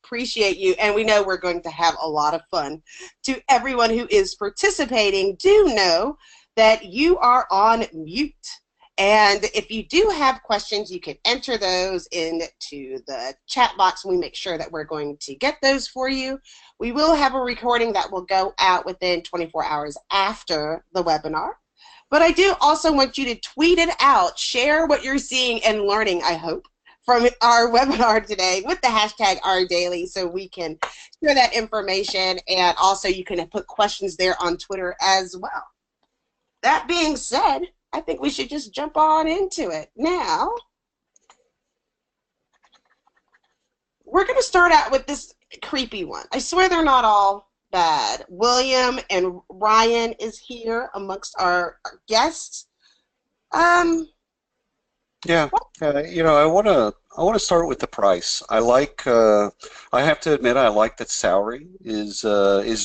appreciate you, and we know we're going to have a lot of fun. To everyone who is participating, do know that you are on mute. And if you do have questions, you can enter those into the chat box, and we make sure that we're going to get those for you. We will have a recording that will go out within 24 hours after the webinar. But I do also want you to tweet it out, share what you're seeing and learning, I hope, from our webinar today with the hashtag RDaily, so we can share that information, and also you can put questions there on Twitter as well. That being said, I think we should just jump on into it. Now, we're going to start out with this creepy one. I swear they're not all bad. William and Ryan is here amongst our guests. Yeah, you know, I want to start with the price. I like. I have to admit, I like that salary is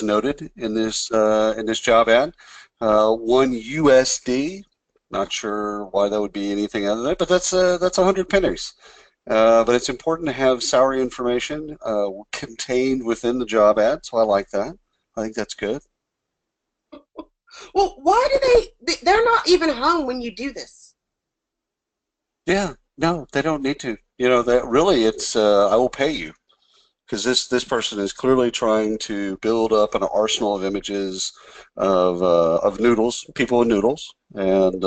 noted in this job ad. 1 USD. Not sure why that would be anything other than that, but that's 100 pennies. But it's important to have salary information contained within the job ad, so I like that. I think that's good. Well, why do they're not even home when you do this? Yeah, no, they don't need to. You know, that really, it's I will pay you, because this person is clearly trying to build up an arsenal of images of noodles, people in noodles, and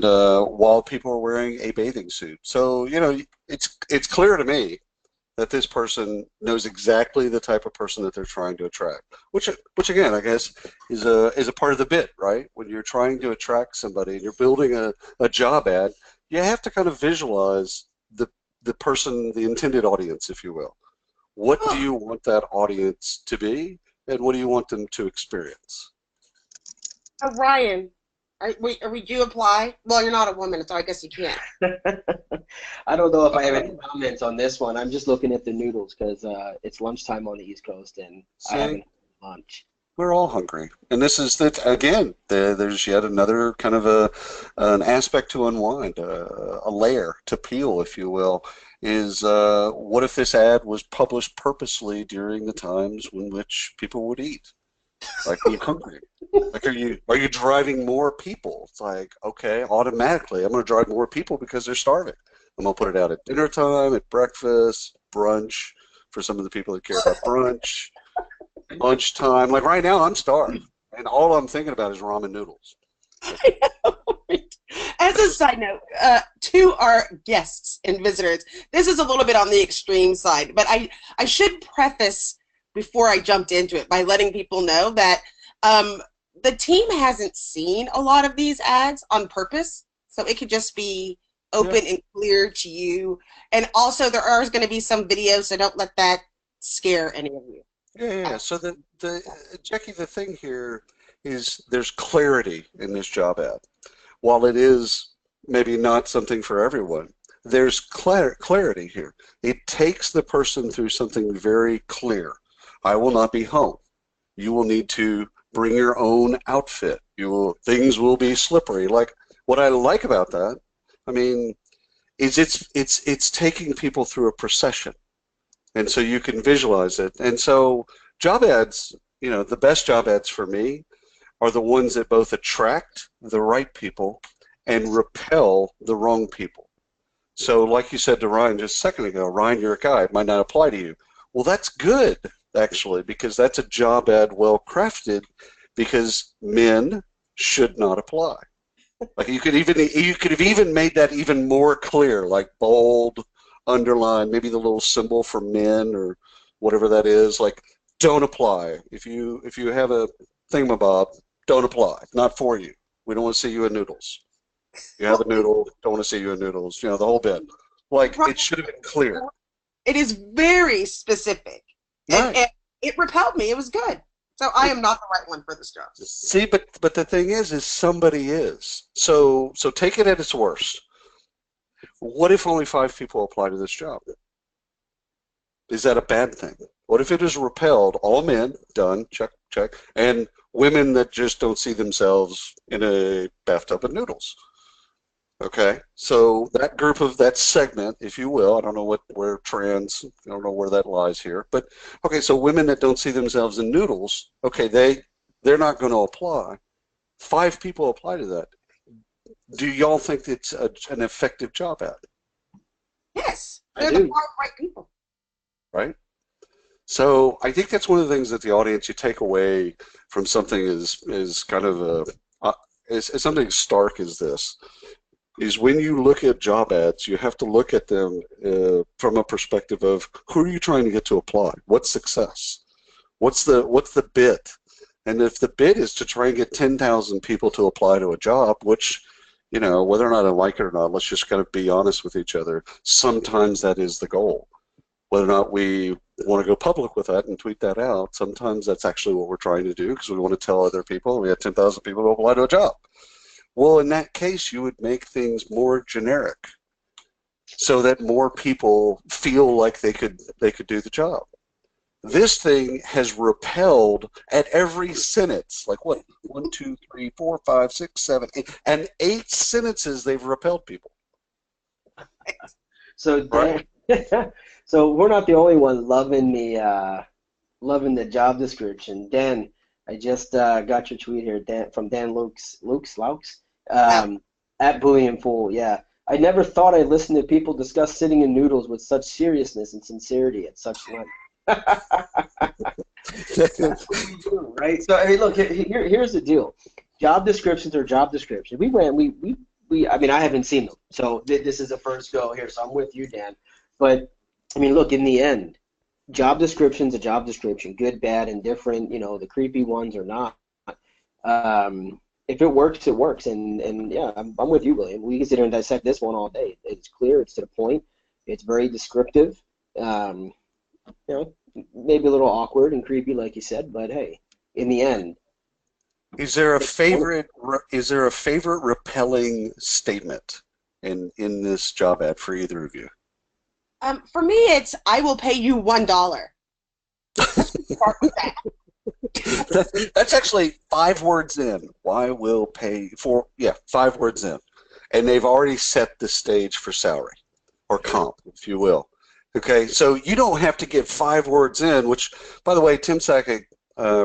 while people are wearing a bathing suit. So, you know, it's clear to me that this person knows exactly the type of person that they're trying to attract, which again, I guess, is a part of the bit, right? When you're trying to attract somebody and you're building a job ad, you have to kind of visualize the person, the intended audience, if you will. What do you want that audience to be, and what do you want them to experience? Ryan, would you apply? Well, you're not a woman, so I guess you can't. I don't know if I have any comments on this one. I'm just looking at the noodles because it's lunchtime on the East Coast, and I haven't had lunch. We're all hungry, and this is again. There's yet another kind of an aspect to unwind, a layer to peel, if you will. Is what if this ad was published purposely during the times in which people would eat, like when you're hungry? Like, are you driving more people? It's like, okay, automatically, I'm going to drive more people because they're starving. I'm going to put it out at dinner time, at breakfast, brunch, for some of the people that care about brunch. Lunchtime, like right now, I'm starved, and all I'm thinking about is ramen noodles. As a side note, to our guests and visitors, this is a little bit on the extreme side, but I should preface before I jumped into it by letting people know that the team hasn't seen a lot of these ads on purpose, so it could just be open and clear to you. And also, there are going to be some videos, so don't let that scare any of you. Yeah. So Jackie, the thing here is there's clarity in this job ad. While it is maybe not something for everyone, there's clarity here. It takes the person through something very clear. I will not be home. You will need to bring your own outfit. Things will be slippery. Like, what I like about that, I mean, is it's taking people through a procession. And so you can visualize it. And so job ads, you know, the best job ads for me are the ones that both attract the right people and repel the wrong people. So like you said to Ryan just a second ago, Ryan, you're a guy, it might not apply to you. Well, that's good, actually, because that's a job ad well crafted, because men should not apply. Like, you could have even made that even more clear, like bold, underline, maybe the little symbol for men or whatever that is, like, don't apply. If you have a thingamabob, don't apply. Not for you. We don't want to see you in noodles. You have a noodle, don't want to see you in noodles. You know, the whole bit. Like, it should have been clear. It is very specific. Right. And it repelled me. It was good. So I am not the right one for this job. See, but the thing is somebody is. So take it at its worst. What if only 5 people apply to this job? Is that a bad thing? What if it is repelled, all men, done, check, and women that just don't see themselves in a bathtub of noodles? Okay, so that group of that segment, if you will, I don't know where trans, I don't know where that lies here, but okay, so women that don't see themselves in noodles, okay, they're not going to apply. 5 people apply to that. Do y'all think it's an effective job ad, Yes, I they're the do. 5 right people. right? So I think that's one of the things that the audience you take away from something is kind of is something stark as this. Is when you look at job ads, you have to look at them from a perspective of who are you trying to get to apply? What's success? What's the bit? And if the bit is to try and get 10,000 people to apply to a job, which, whether or not I like it or not, let's just kind of be honest with each other. Sometimes that is the goal. Whether or not we want to go public with that and tweet that out, sometimes that's actually what we're trying to do because we want to tell other people we had 10,000 people to apply to a job. Well, in that case, you would make things more generic so that more people feel like they could do the job. This thing has repelled at every sentence, like what, 1, 2, 3, 4, 5, 6, 7, 8, and 8 sentences they've repelled people. So Right? Dan, so we're not the only ones loving the job description. Dan, I just got your tweet here, Dan, from Dan Laux, Wow. at Bullion Fool. Yeah, I never thought I'd listen to people discuss sitting in noodles with such seriousness and sincerity at such length. That's what we do, right? So I mean, look, here's the deal. Job descriptions are job descriptions. I mean, I haven't seen them, so this is the first go here. So I'm with you, Dan. But I mean, look, in the end, job description's a job description, good, bad, indifferent. The creepy ones or not. If it works, it works. And yeah, I'm with you, William. We can sit here and dissect this one all day. It's clear. It's to the point. It's very descriptive. Um, Maybe a little awkward and creepy, like you said, but hey, in the end, Is there a it's wonderful. favorite is there a favorite repelling statement in this job ad for either of you? For me, it's I will pay you $1. Start with that. That's actually 5 words in. Why will pay for, yeah, 5 words in. And they've already set the stage for salary or comp, if you will. Okay, so you don't have to get 5 words in, which, by the way, Tim Sackett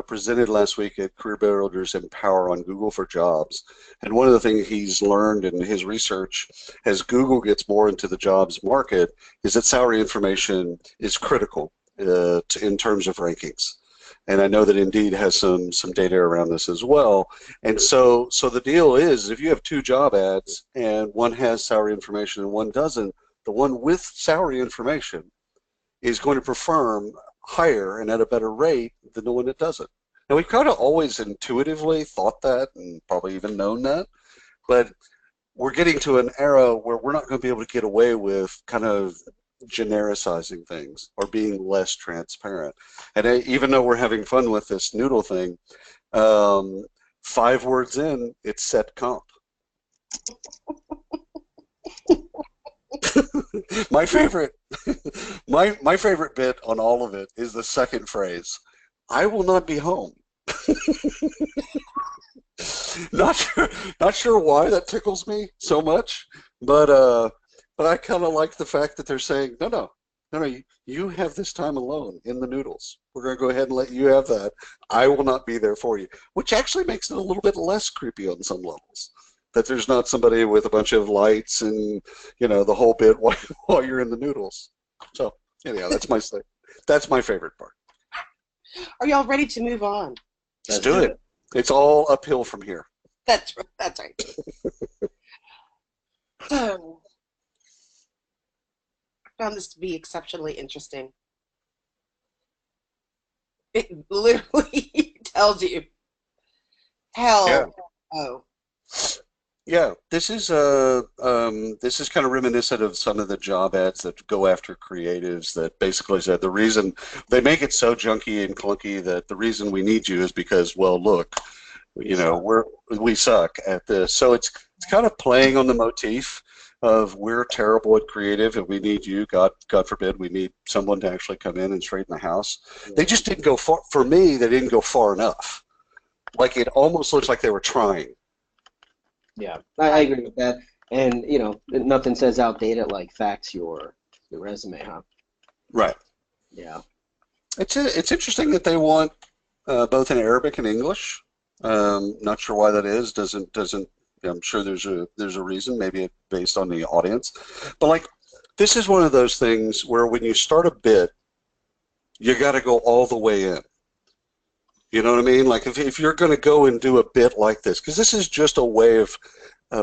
presented last week at Career Builders Empower on Google for Jobs. And one of the things he's learned in his research as Google gets more into the jobs market is that salary information is critical in terms of rankings. And I know that Indeed has some data around this as well. And so the deal is, if you have 2 job ads and one has salary information and one doesn't, the one with salary information is going to perform higher and at a better rate than the one that doesn't. Now, we've kind of always intuitively thought that and probably even known that, but we're getting to an era where we're not going to be able to get away with kind of genericizing things or being less transparent. And even though we're having fun with this noodle thing, um, 5 words in, it's set comp. My favorite, my favorite bit on all of it is the second phrase. I will not be home. Not sure, not sure why that tickles me so much, but uh, but I kind of like the fact that they're saying, no, no, no, no, you have this time alone in the noodles. We're going to go ahead and let you have that. I will not be there for you, which actually makes it a little bit less creepy on some levels. That there's not somebody with a bunch of lights and the whole bit while you're in the noodles. So anyhow, that's my favorite part. Are y'all ready to move on? Let's Let's do do it. it. It's all uphill from here. That's right. So, I found this to be exceptionally interesting. It literally tells you Yeah. hell. Oh, Yeah, this is kind of reminiscent of some of the job ads that go after creatives that basically said the reason they make it so junky and clunky that the reason we need you is because, well, look, We suck. we suck at this. So it's kind of playing on the motif of we're terrible at creative and we need you. God forbid we need someone to actually come in and straighten the house. They Yeah. just didn't go far. For me, they didn't go far enough. Like it almost looks like they were trying. Yeah, I agree with that. And you know, nothing says outdated like fax your resume, huh? Right. Yeah. It's interesting that they want both in Arabic and English. Not sure why that is. Doesn't I'm sure there's a reason. Maybe it's based on the audience. But like this is one of those things where when you start a bit, you got to go all the way in. You know what I mean? Like if you're going to go and do a bit like this, because this is just a way of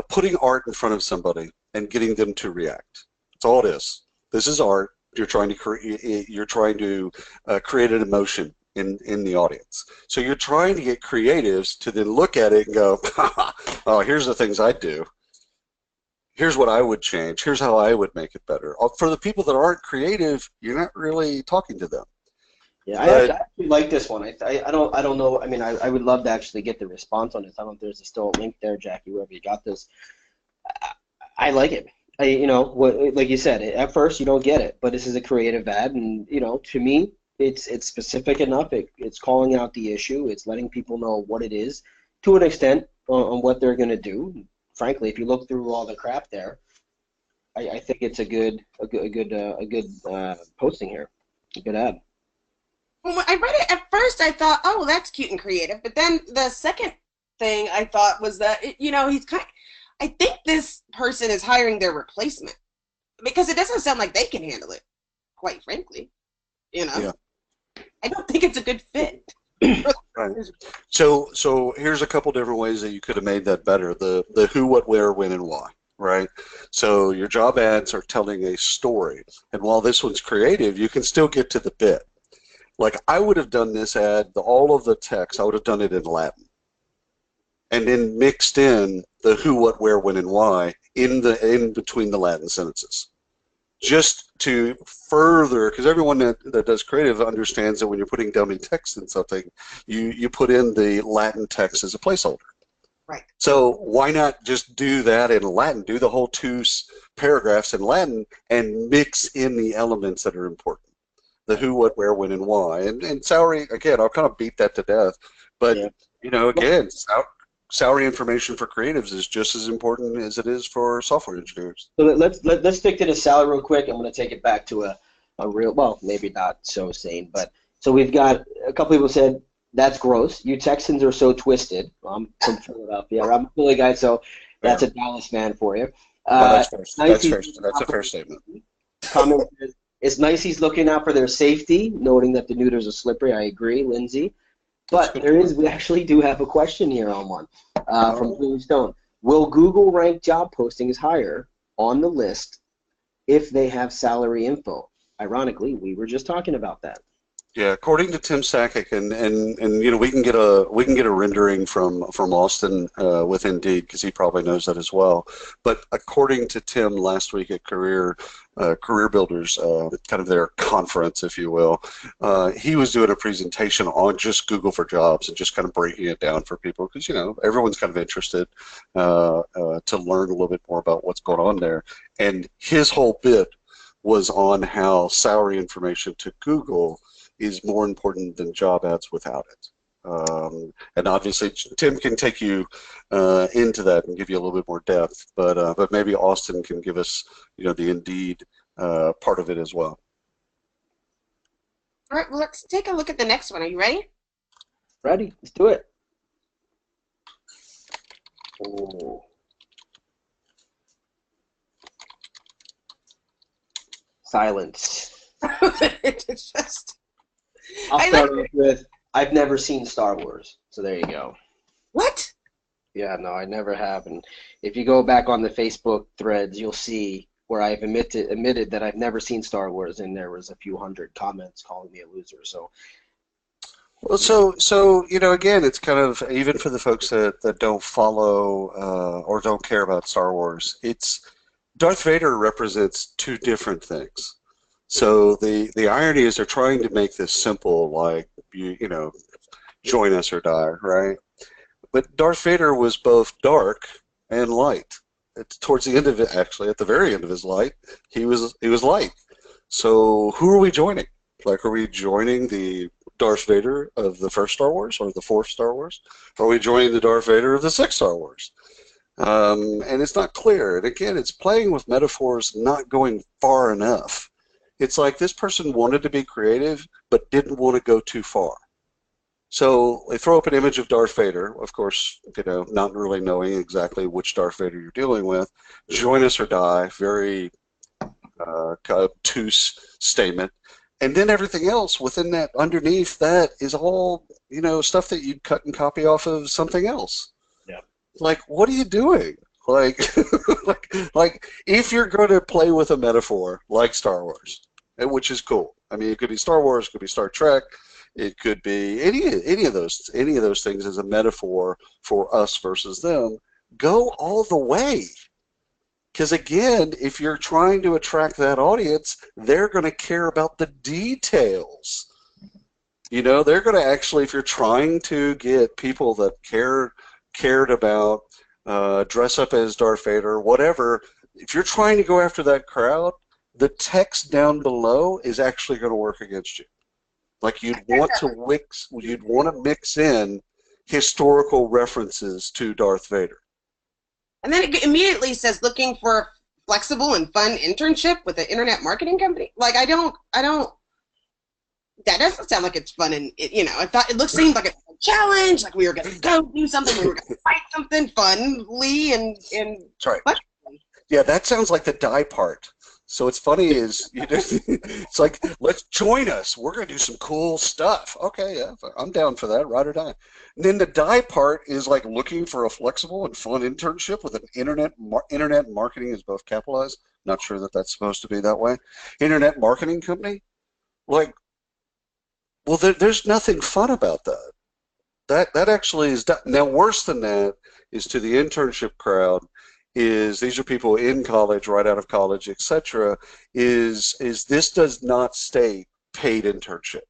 putting art in front of somebody and getting them to react. That's all it is. This is art. You're trying to create an emotion in the audience. So you're trying to get creatives to then look at it and go, oh, here's the things I'd do. Here's what I would change. Here's how I would make it better. For the people that aren't creative, you're not really talking to them. Yeah, But I actually like this one. I don't know. I mean, I would love to actually get the response on this. I don't know if there's still a link there, Jackie, wherever you got this. I like it. You know, what like you said, at first you don't get it, but this is a creative ad, and you know, to me, it's specific enough. It's calling out the issue. It's letting people know what it is, to an extent, on what they're going to do. Frankly, if you look through all the crap there, I think it's a good posting here, a good ad. Well, when I read it at first, I thought, oh, that's cute and creative. But then the second thing I thought was that, you know, I think this person is hiring their replacement because it doesn't sound like they can handle it, quite frankly. You know, yeah. I don't think it's a good fit. Right. So here's a couple different ways that you could have made that better. The who, what, where, when, and why. Right. So your job ads are telling a story, and while this one's creative, you can still get to the bit. Like I would have done this ad, all of the text, I would have done it in Latin, and then mixed in the who, what, where, when, and why in between the Latin sentences, just to further, because everyone that does creative understands that when you're putting dummy text in something, you put in the Latin text as a placeholder. Right. So why not just do that in Latin? Do the whole paragraphs in Latin and mix in the elements that are important. The who, what, where, when, and why. And salary, again, I'll kind of beat that to death. But, Yeah. you know, again, salary information for creatives is just as important as it is for software engineers. So let's stick to the salary real quick. I'm going to take it back to a real, well, maybe not so sane, but so we've got a couple people said that's gross. You Texans are so twisted. I'm from Philadelphia. I'm a Philly guy, so that's a Dallas fan for you. Well, that's fair. Nice That's a fair statement. comment is, it's nice he's looking out for their safety, noting that the neuters are slippery. I agree, Lindsay. But we actually do have a question here on one from Blue Stone. Will Google rank job postings higher on the list if they have salary info? Ironically, we were just talking about that. Yeah, according to Tim Sakic, and you know we can get a rendering from Austin with Indeed because he probably knows that as well. But according to Tim last week at Career Builders, kind of their conference, if you will, he was doing a presentation on just Google for Jobs and just kind of breaking it down for people because you know everyone's kind of interested to learn a little bit more about what's going on there. And his whole bit was on how salary information to Google is more important than job ads without it. And obviously, Tim can take you into that and give you a little bit more depth, but maybe Austin can give us, you know, the Indeed part of it as well. All right, well, let's take a look at the next one. Are you ready? Ready? Let's do it. Oh. Silence. It's just. I'll start off with, I've never seen Star Wars, so there you go. What? Yeah, no, I never have. And if you go back on the Facebook threads, you'll see where I've admitted that I've never seen Star Wars, and there was a few hundred comments calling me a loser. So, well, so you know, again, it's kind of even for the folks that don't follow or don't care about Star Wars. It's Darth Vader represents two different things. So the irony is they're trying to make this simple, like you know, join us or die, right? But Darth Vader was both dark and light. Towards the end of it, actually, at the very end of his light, he was light. So who are we joining? Like, are we joining the Darth Vader of the first Star Wars or the fourth Star Wars? Or are we joining the Darth Vader of the sixth Star Wars? and it's not clear. And again, it's playing with metaphors, not going far enough. It's like this person wanted to be creative, but didn't want to go too far. So they throw up an image of Darth Vader, of course, not really knowing exactly which Darth Vader you're dealing with. Join us or die, very obtuse statement. And then everything else within that, underneath that, is all, stuff that you'd cut and copy off of something else. Yeah. Like, what are you doing? Like, like if you're going to play with a metaphor like Star Wars, which is cool. I mean, it could be Star Wars, it could be Star Trek, it could be any of those things as a metaphor for us versus them. Go all the way. Because again, if you're trying to attract that audience, they're going to care about the details. They're going to actually, if you're trying to get people that cared about dress up as Darth Vader, whatever, if you're trying to go after that crowd, the text down below is actually going to work against you. Like you'd want to mix in historical references to Darth Vader. And then it immediately says looking for a flexible and fun internship with an internet marketing company. Like that doesn't sound like it's fun, and seemed like a challenge, like we were going to go do something, we were going to fight something funly and that's right. Yeah, that sounds like the die part. So what's funny is, it's like, let's join us. We're going to do some cool stuff. Okay, yeah, I'm down for that, ride or die. And then the die part is like looking for a flexible and fun internship with an internet marketing is both capitalized. Not sure that that's supposed to be that way. Internet marketing company? Like, well, there's nothing fun about that. That actually is, now worse than that is to the internship crowd, these are people in college, right out of college, etc. Is this does not state paid internship,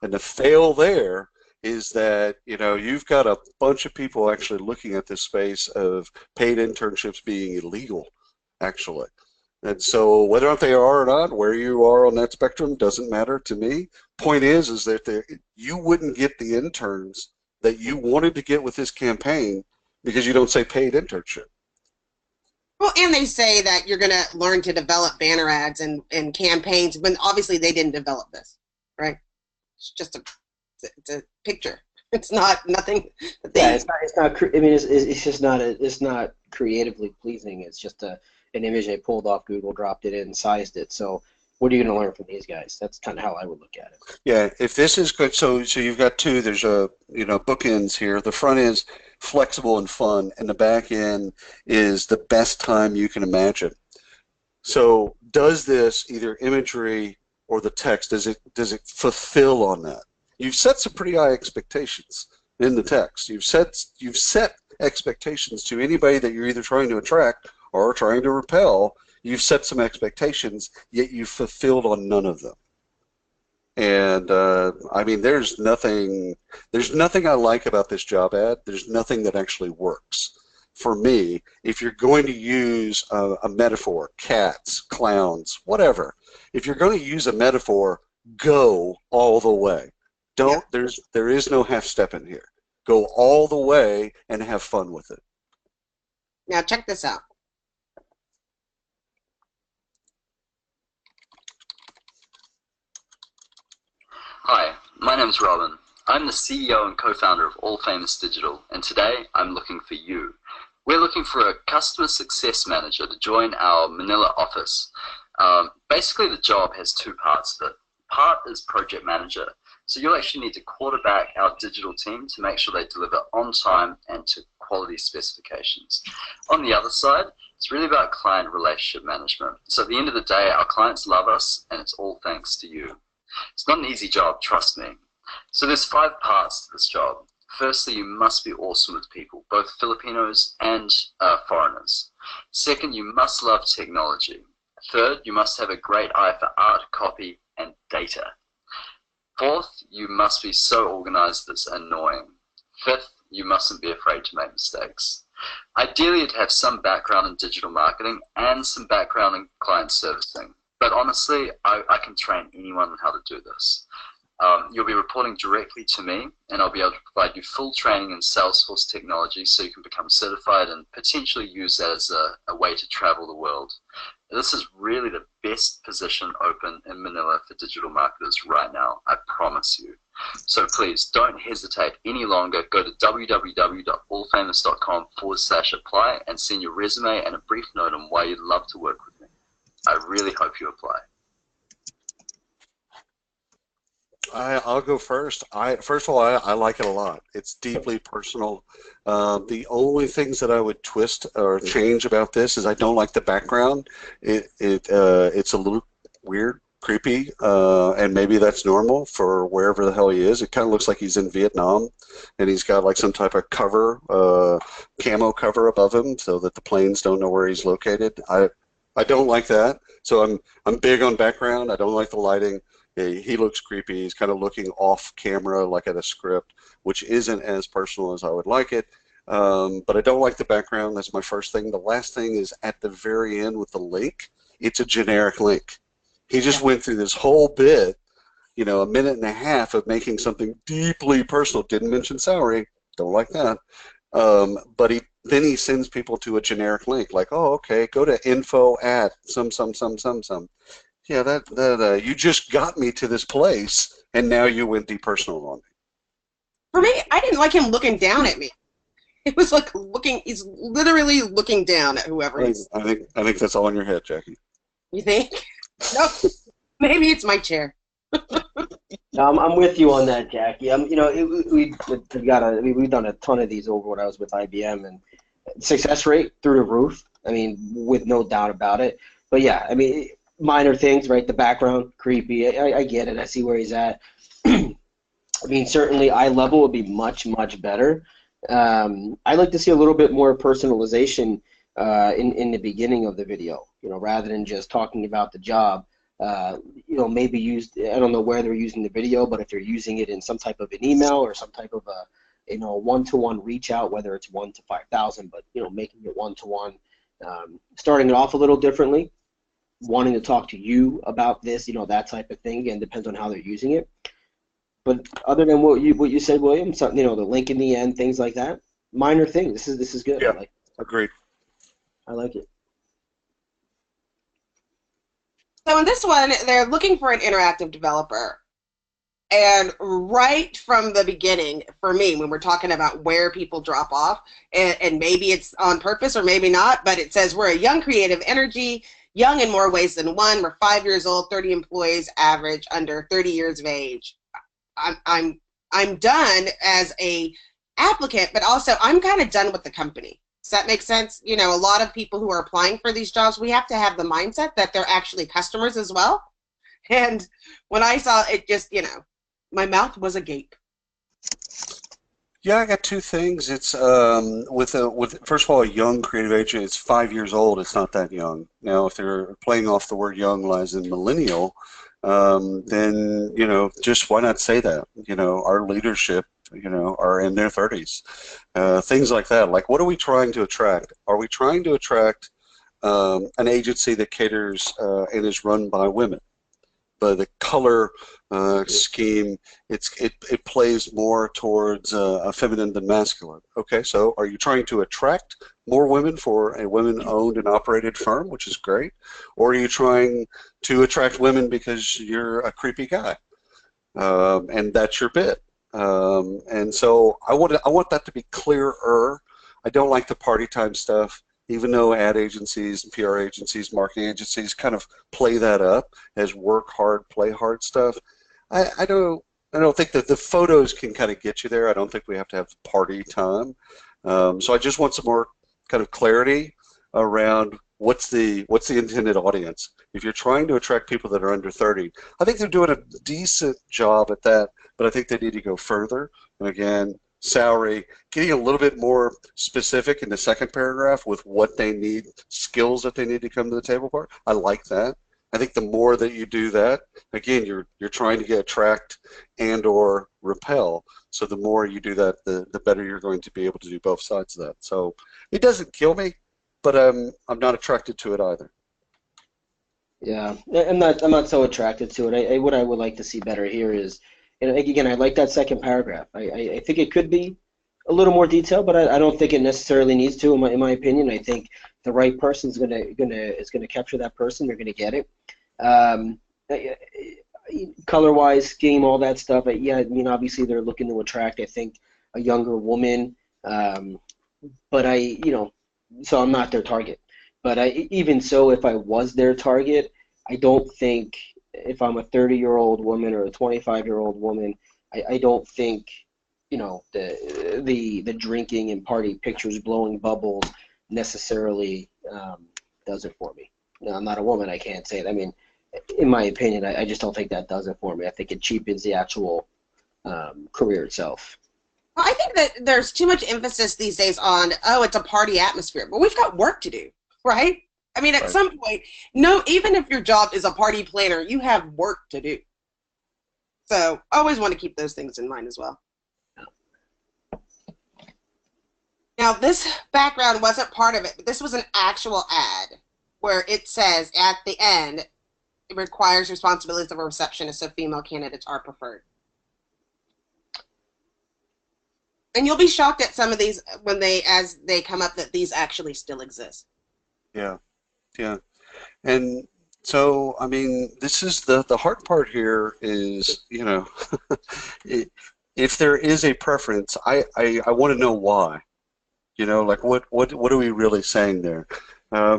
and the fail there is that you've got a bunch of people actually looking at this space of paid internships being illegal, actually. And so whether or not they are or not, where you are on that spectrum doesn't matter to me. Point is that you wouldn't get the interns that you wanted to get with this campaign because you don't say paid internship. Well, and they say that you're going to learn to develop banner ads and campaigns, but obviously they didn't develop this, right? It's just a picture. It's nothing. Yeah, it's not. I mean, it's just not. It's not creatively pleasing. It's just an image they pulled off Google, dropped it in, sized it. So, what are you going to learn from these guys? That's kind of how I would look at it. Yeah, if this is good, so you've got two. There's bookends here. The front is flexible and fun, and the back end is the best time you can imagine. So does this, either imagery or the text, does it fulfill on that? You've set some pretty high expectations in the text. You've set expectations to anybody that you're either trying to attract or trying to repel. You've set some expectations, yet you've fulfilled on none of them. And I mean, there's nothing I like about this job ad. There's nothing that actually works. For me, if you're going to use a metaphor, cats, clowns, whatever, if you're going to use a metaphor, go all the way. There is no half step in here. Go all the way and have fun with it. Now check this out. Hi, my name is Robin. I'm the CEO and co-founder of All Famous Digital, and today I'm looking for you. We're looking for a customer success manager to join our Manila office. Basically, the job has two parts to it. Part is project manager. So you'll actually need to quarterback our digital team to make sure they deliver on time and to quality specifications. On the other side, it's really about client relationship management. So at the end of the day, our clients love us, and it's all thanks to you. It's not an easy job, trust me. So there's 5 parts to this job. Firstly, you must be awesome with people, both Filipinos and foreigners. Second, you must love technology. Third, you must have a great eye for art, copy, and data. Fourth, you must be so organized it's annoying. Fifth, you mustn't be afraid to make mistakes. Ideally, you'd have some background in digital marketing and some background in client servicing. But honestly, I can train anyone on how to do this. You'll be reporting directly to me, and I'll be able to provide you full training in Salesforce technology so you can become certified and potentially use that as a way to travel the world. This is really the best position open in Manila for digital marketers right now, I promise you. So please don't hesitate any longer. Go to www.allfamous.com/apply and send your resume and a brief note on why you'd love to work with me. I really hope you apply. I'll go first. First of all, I like it a lot. It's deeply personal. The only things that I would twist or change about this is I don't like the background. It's a little weird, creepy, and maybe that's normal for wherever the hell he is. It kind of looks like he's in Vietnam, and he's got like some type of cover, camo cover above him, so that the planes don't know where he's located. I don't like that. So I'm big on background. I don't like the lighting. He looks creepy. He's kind of looking off camera like at a script, which isn't as personal as I would like it. But I don't like the background. That's my first thing. The last thing is at the very end with the link. It's a generic link. He just went through this whole bit, you know, a minute and a half of making something deeply personal. Didn't mention salary. Don't like that. But then he sends people to a generic link like, oh, okay, go to info at some. Yeah, that you just got me to this place, and now you went depersonal on me. For me, I didn't like him looking down at me. It was like he's literally looking down at whoever he's. I think that's all in your head, Jackie. You think? No, maybe it's my chair. No, I'm with you on that, Jackie. You know, we've done a ton of these over when I was with IBM, and success rate through the roof. I mean, with no doubt about it. But yeah, I mean, minor things, right? The background, creepy. I get it. I see where he's at. I mean, certainly eye level would be much better. I like to see a little bit more personalization in the beginning of the video. You know, rather than just talking about the job. You know, maybe I don't know where they're using the video, but if they're using it in some type of an email or some type of a, you know, one-to-one reach out, whether it's 1 to 5,000, but, you know, making it one-to-one, starting it off a little differently, wanting to talk to you about this, you know, that type of thing, and depends on how they're using it. But other than what you said, William, so, you know, the link in the end, things like that, minor things. This is good. Yeah, agreed. I like it. So in this one, they're looking for an interactive developer. And right from the beginning, for me, when we're talking about where people drop off, and maybe it's on purpose or maybe not, but it says we're a young creative energy, young in more ways than one. We're 5 years old, 30 employees, average, under 30 years of age. I'm done as a applicant, but also I'm kind of done with the company. Does that make sense? You know, a lot of people who are applying for these jobs, we have to have the mindset that they're actually customers as well. And when I saw it, just, you know, my mouth was agape. Yeah, I got two things. It's with first of all, a young creative agent. It's 5 years old. It's not that young. Now, if they're playing off the word young lies in millennial, then, you know, just why not say that? You know, our leadership, you know, are in their 30s. Things like that. Like, what are we trying to attract? Are we trying to attract an agency that caters and is run by women? But the color scheme, it plays more towards feminine than masculine. Okay, so are you trying to attract more women for a women-owned and operated firm, which is great, or are you trying to attract women because you're a creepy guy, and that's your bit? And so I want that to be clearer. I don't like the party time stuff. Even though ad agencies, PR agencies, marketing agencies kind of play that up as work hard, play hard stuff, I don't think that the photos can kind of get you there. I don't think we have to have party time. So I just want some more kind of clarity around what's the intended audience. If you're trying to attract people that are under 30, I think they're doing a decent job at that, but I think they need to go further. And again, salary, getting a little bit more specific in the second paragraph with what they need, skills that they need to come to the table for. I like that. I think the more that you do that, again, you're trying to attract and or repel. So the more you do that, the better you're going to be able to do both sides of that. So it doesn't kill me, but I'm not attracted to it either. Yeah, I'm not so attracted to it. What I would like to see better here is And again, I like that second paragraph. I think it could be a little more detailed, but I don't think it necessarily needs to. In my opinion, I think the right person is gonna capture that person. They're gonna get it. Um, Color-wise, scheme, all that stuff. Yeah, I mean, obviously they're looking to attract, I think, a younger woman. But so I'm not their target. But even so, if I was their target, I don't think if I'm a 30-year-old woman or a 25-year-old woman, I don't think the drinking and party pictures, blowing bubbles necessarily does it for me. Now, I'm not a woman, I can't say it. I mean, in my opinion, I just don't think that does it for me. I think it cheapens the actual career itself. Well, I think that there's too much emphasis these days on, oh, it's a party atmosphere, but we've got work to do, right? I mean, at some point, no, even if your job is a party planner, you have work to do. So I always want to keep those things in mind as well. Now, this background wasn't part of it, but this was an actual ad where it says at the end, it requires responsibilities of a receptionist, so female candidates are preferred. And you'll be shocked at some of these as they come up that these actually still exist. Yeah, yeah. And so, I mean, this is the hard part here is, if there is a preference, I want to know why. Like what are we really saying there?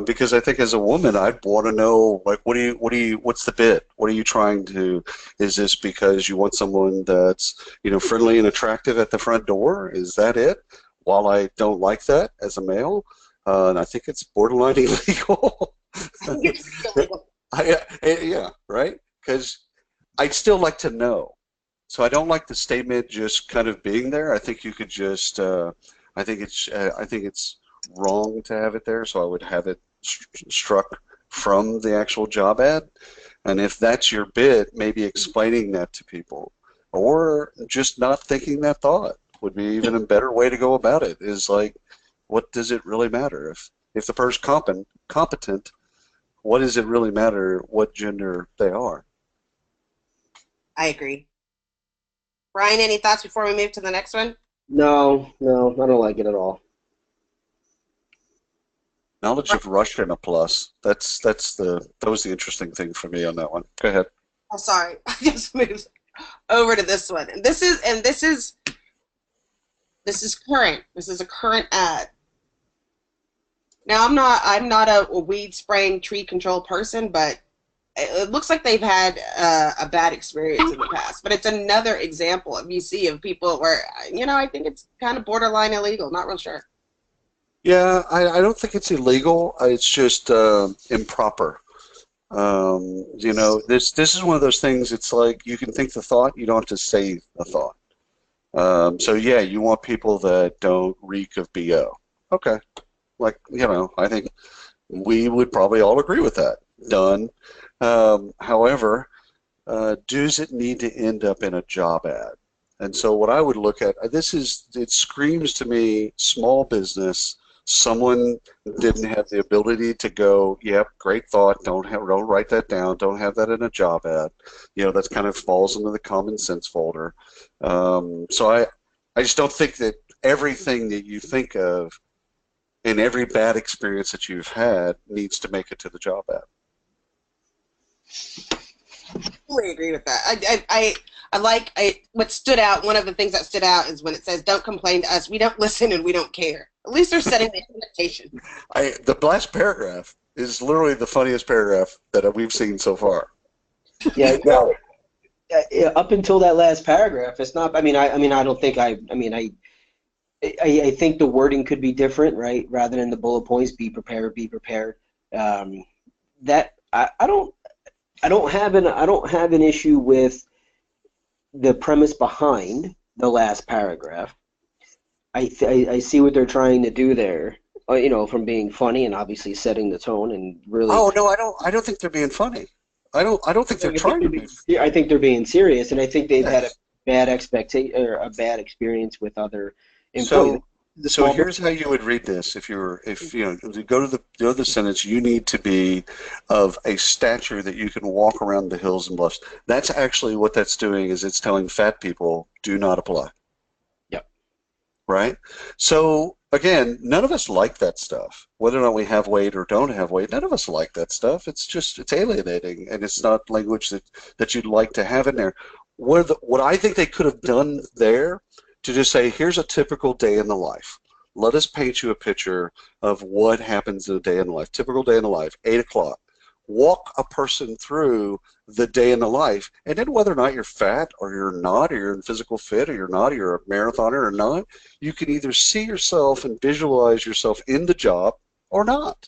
Because I think as a woman, I'd want to know, like, what's the bit? What are you trying to? Is this because you want someone that's friendly and attractive at the front door? Is that it? While I don't like that as a male, and I think it's borderline illegal. Yeah, right. Because I'd still like to know. So I don't like the statement just kind of being there. I think you could just. I think it's wrong to have it there, so I would have it struck from the actual job ad. And if that's your bit, maybe explaining that to people, or just not thinking that thought would be even a better way to go about it. Is like, what does it really matter if the person's competent? What does it really matter what gender they are? I agree. Brian, any thoughts before we move to the next one? No, I don't like it at all. Knowledge of Russian a plus. That was the interesting thing for me on that one. Go ahead. Oh, sorry. I just moved over to this one. And this is current. This is a current ad. Now I'm not a weed spraying tree control person, but it looks like they've had a bad experience in the past. But it's another example of people where I think it's kind of borderline illegal. Not real sure. Yeah, I don't think it's illegal. It's just improper. This is one of those things. It's like you can think the thought, you don't have to say the thought. So yeah, you want people that don't reek of BO. Okay, like I think we would probably all agree with that. Done. However, does it need to end up in a job ad? And so what I would look at, it screams to me small business. Someone didn't have the ability to go, yep, great thought, don't write that down, don't have that in a job ad. That kind of falls into the common sense folder. So I just don't think that everything that you think of and every bad experience that you've had needs to make it to the job ad. I totally agree with that. What stood out, one of the things that stood out is when it says, don't complain to us, we don't listen and we don't care. At least they're setting the expectation. The last paragraph is literally the funniest paragraph that we've seen so far. Yeah, no. Up until that last paragraph, it's not. I don't think. I think the wording could be different, right? Rather than the bullet points, be prepared, be prepared. I don't have an issue with the premise behind the last paragraph. I see what they're trying to do there, from being funny and obviously setting the tone and really. Oh no, I don't think they're being funny. I don't think they're trying to be. I think they're being serious, and I think they've had a bad experience with other employees. The So small here's how you would read this. If you know, to go to the sentence, you need to be of a stature that you can walk around the hills and bluffs. That's actually what that's doing, is it's telling fat people, do not apply. Yep. Right? So again, none of us like that stuff. Whether or not we have weight or don't have weight, none of us like that stuff. It's alienating, and it's not language that you'd like to have in there. What I think they could have done there, to just say, here's a typical day in the life. Let us paint you a picture of what happens in a day in the life. Typical day in the life, 8 o'clock. Walk a person through the day in the life, and then whether or not you're fat or you're not, or you're in physical fit or you're not, or you're a marathoner or not, you can either see yourself and visualize yourself in the job or not.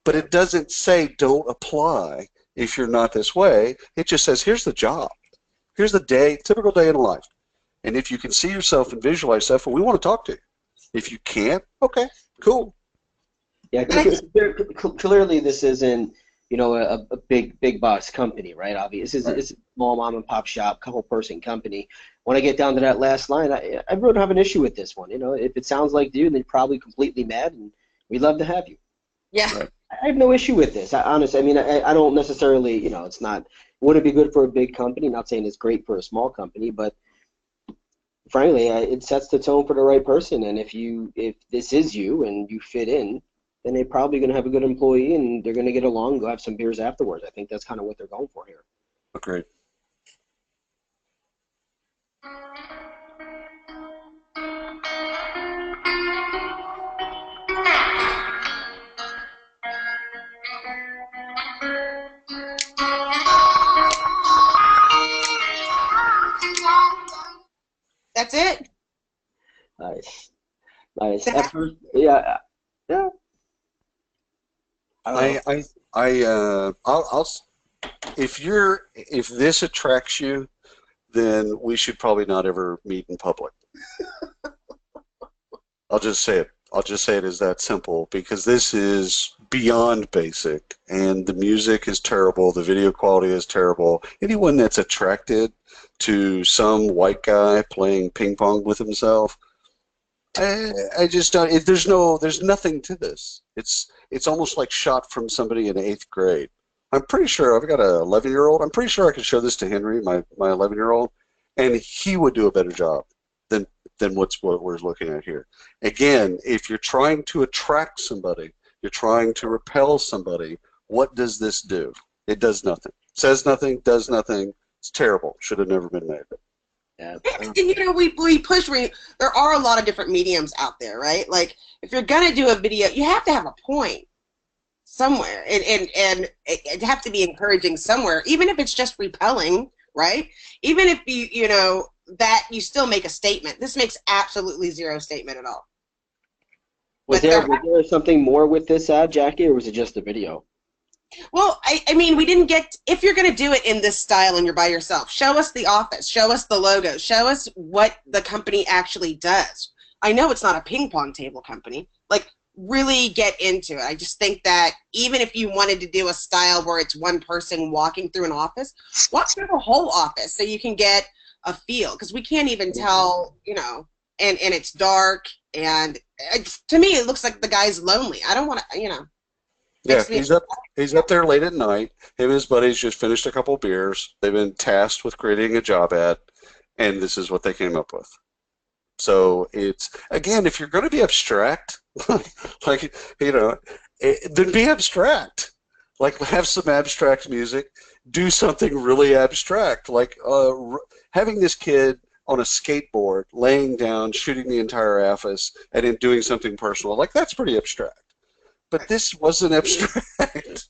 But it doesn't say don't apply if you're not this way. It just says, here's the job. Here's the day, typical day in life. And if you can see yourself and visualize stuff, well, we want to talk to you. If you can't, okay, cool. Yeah, clearly this isn't, you know, a big box company, right? Obviously, it's a small mom and pop shop, couple person company. When I get down to that last line, I really don't have an issue with this one. You know, if it sounds like you, then you're probably completely mad, and we'd love to have you. Yeah. Right. I have no issue with this. Honestly, I mean, I don't necessarily, you know, it's not, it wouldn't be good for a big company. Not saying it's great for a small company, but frankly, it sets the tone for the right person. And if this is you and you fit in, then they're probably going to have a good employee, and they're going to get along, go have some beers afterwards. I think that's kind of what they're going for here. Agreed. That's it. Nice, nice. At first, yeah, yeah. I don't know. I'll if this attracts you, then we should probably not ever meet in public. I'll just say it. I'll just say it as that simple, because this is beyond basic, and the music is terrible, the video quality is terrible. Anyone that's attracted to some white guy playing ping pong with himself, I just don't. There's nothing to this. It's almost like shot from somebody in 8th grade. I'm pretty sure I've got a 11-year-old. I'm pretty sure I could show this to Henry, my 11-year-old, and he would do a better job than what we're looking at here. Again, if you're trying to attract somebody, you're trying to repel somebody, what does this do? It does nothing. Says nothing, does nothing. It's terrible. Should have never been made. Yeah. And, you know, we push. There are a lot of different mediums out there, right? Like, if you're gonna do a video, you have to have a point somewhere, and it have to be encouraging somewhere, even if it's just repelling, right? Even if you know that you still make a statement. This makes absolutely zero statement at all. Was there something more with this ad, Jackie, or was it just the video? Well, I mean, we didn't get, if you're going to do it in this style and you're by yourself, show us the office, show us the logo, show us what the company actually does. I know it's not a ping pong table company. Like, really get into it. I just think that even if you wanted to do a style where it's one person walking through an office, walk through the whole office so you can get a feel, because we can't even tell, you know, and it's dark, and to me it looks like the guy's lonely. I don't want to, you know. Yeah, he's up there late at night. Him and his buddies just finished a couple beers. They've been tasked with creating a job ad, and this is what they came up with. So it's, again, if you're going to be abstract, like, you know, then be abstract. Like, have some abstract music. Do something really abstract, like having this kid on a skateboard, laying down, shooting the entire office, and then doing something personal. Like, that's pretty abstract. But this wasn't abstract.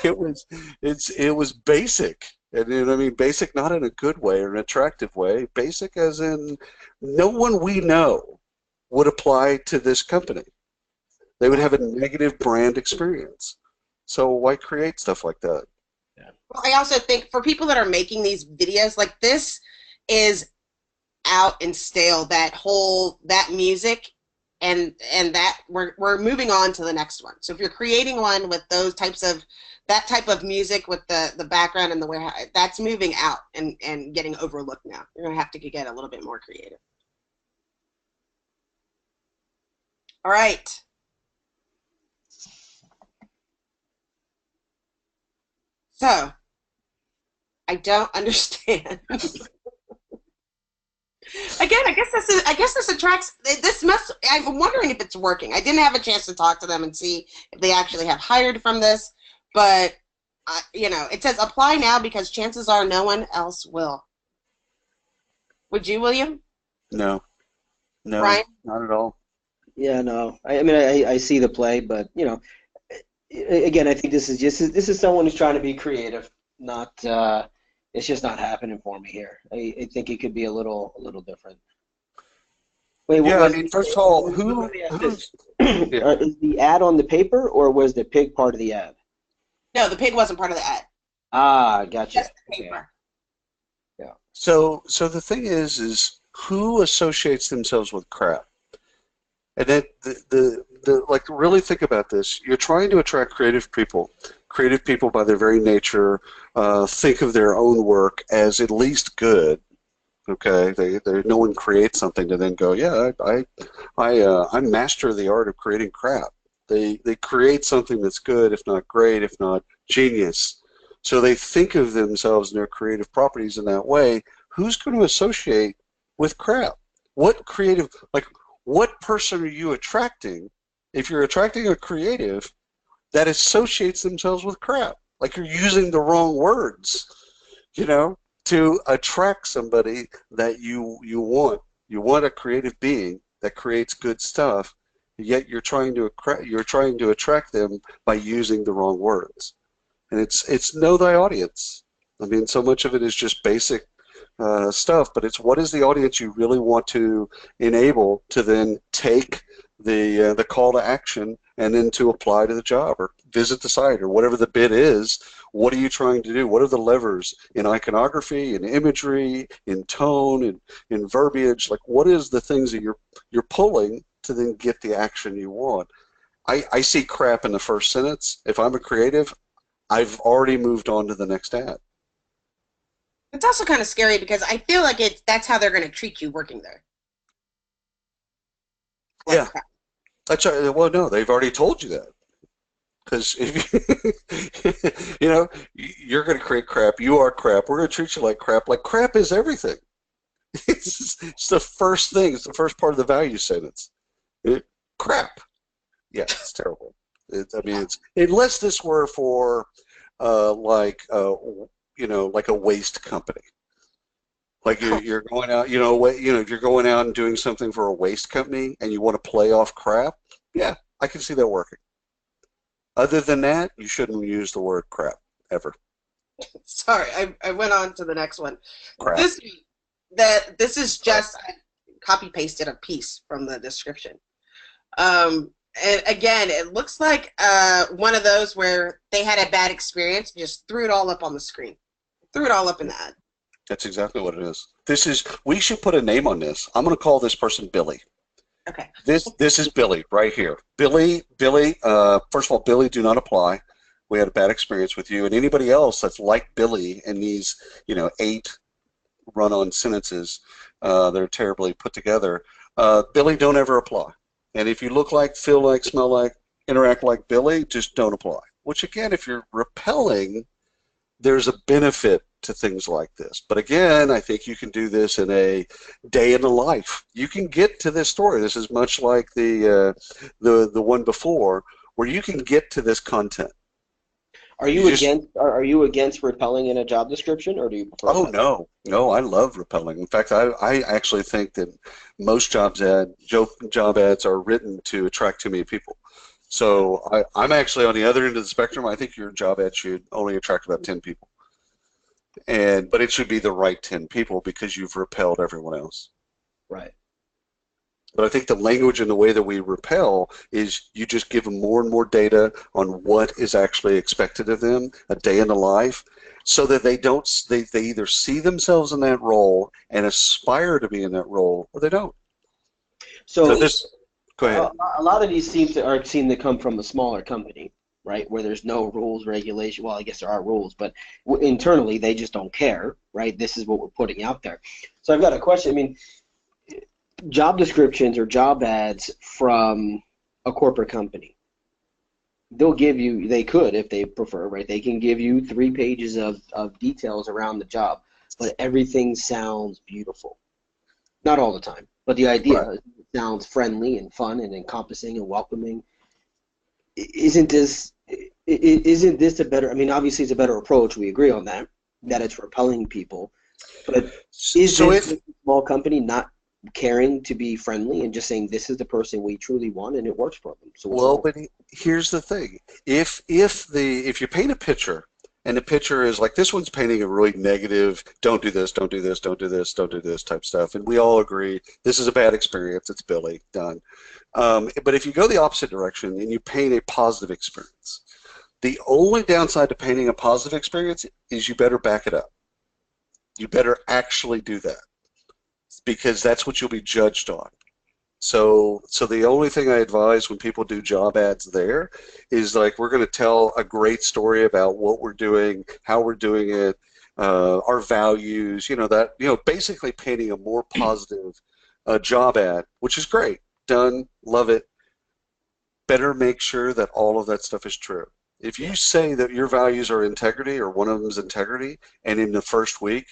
It was basic. And, you know what I mean? Basic not in a good way or an attractive way. Basic as in no one we know would apply to this company. They would have a negative brand experience. So why create stuff like that? Yeah. Well, I also think for people that are making these videos, like, this is out and stale, that music, and that we're moving on to the next one. So if you're creating one with those types of, that type of music with the background and the warehouse, that's moving out and getting overlooked now. You're gonna have to get a little bit more creative. All right. So, I don't understand. Again, I guess this attracts this must I'm wondering if it's working. I didn't have a chance to talk to them and see if they actually have hired from this, but it says apply now because chances are no one else will. Would you, William? No, no, Brian? not at all. Yeah, no. I mean, I see the play, but again, I think this is someone who's trying to be creative. Not it's just not happening for me here. I think it could be a little different. Wait, what Yeah, I was mean, first of all, let me ask who's this. yeah. Is the ad on the paper or was the pig part of the ad? No, the pig wasn't part of the ad. Ah, gotcha. Just the Okay. paper. Yeah. So the thing is who associates themselves with crap? And then the like really think about this. You're trying to attract creative people. Creative people, by their very nature, think of their own work as at least good. Okay, no one creates something to then go, yeah, I master the art of creating crap. They create something that's good, if not great, if not genius. So they think of themselves and their creative properties in that way. Who's going to associate with crap? What creative, like, what person are you attracting? If you're attracting a creative that associates themselves with crap, like you're using the wrong words, you know, to attract somebody that you want. You want a creative being that creates good stuff, yet you're trying to attract them by using the wrong words. And it's know thy audience. I mean, so much of it is just basic stuff, but it's what is the audience you really want to enable to then take the call to action and then to apply to the job or visit the site or whatever the bid is. What are you trying to do? What are the levers in iconography, in imagery, in tone, in verbiage? Like, what is the things that you're pulling to then get the action you want? I see crap in the first sentence. If I'm a creative, I've already moved on to the next ad. It's also kind of scary because I feel like that's how they're going to treat you working there. Like Yeah, crap. that's right. Well, no, they've already told you that. Because if you're going to create crap, you are crap. We're going to treat you like crap. Like crap is everything. It's the first thing. It's the first part of the value sentence. Crap. Yeah, it's terrible. I mean, it's unless this were for like a waste company. Like you're going out, if you're going out and doing something for a waste company and you want to play off crap, yeah, I can see that working. Other than that, you shouldn't use the word crap ever. Sorry, I went on to the next one. Crap. This is just I copy pasted a piece from the description. And again, it looks like one of those where they had a bad experience, just threw it all up on the screen, threw it all up in the ad. That's exactly what it is. We should put a name on this. I'm going to call this person Billy. Okay. This is Billy right here. Billy. First of all, Billy, do not apply. We had a bad experience with you, and anybody else that's like Billy in these, 8 run-on sentences, they're terribly put together. Billy, don't ever apply. And if you look like, feel like, smell like, interact like Billy, just don't apply. Which again, if you're repelling, there's a benefit to things like this. But again, I think you can do this in a day in the life. You can get to this story. This is much like the one before, where you can get to this content. Are you against repelling in a job description, or do you prefer? Oh no, I love repelling. In fact, I actually think that most job ads are written to attract too many people. So I'm actually on the other end of the spectrum. I think your job ad should only attract about 10 people. But it should be the right 10 people because you've repelled everyone else. Right. But I think the language and the way that we repel is you just give them more and more data on what is actually expected of them, a day in the life, so that they either see themselves in that role and aspire to be in that role, or they don't. So go ahead. A lot of these seem to come from a smaller company, right, where there's no rules, regulation. Well, I guess there are rules, but internally they just don't care, right? This is what we're putting out there. So I've got a question. I mean, job descriptions or job ads from a corporate company. They'll give you, they could if they prefer, right? They can give you 3 pages of details around the job, but everything sounds beautiful. Not all the time, but the idea Right. sounds friendly and fun and encompassing and welcoming. Isn't this a better, I mean, obviously it's a better approach, we agree on that, that it's repelling people, but is So this if a small company not caring to be friendly and just saying this is the person we truly want and it works for them? So what's Well, wrong? but here's the thing. If you paint a picture and the picture is like this one's painting a really negative, don't do this, don't do this, don't do this, don't do this type stuff, and we all agree this is a bad experience, it's Billy, done. But if you go the opposite direction and you paint a positive experience, the only downside to painting a positive experience is you better back it up. You better actually do that because that's what you'll be judged on. So the only thing I advise when people do job ads there is like we're going to tell a great story about what we're doing, how we're doing it, our values, basically painting a more positive job ad, which is great. Done, love it. Better make sure that all of that stuff is true. If you Yeah. say that your values are integrity or one of them is integrity, and in the first week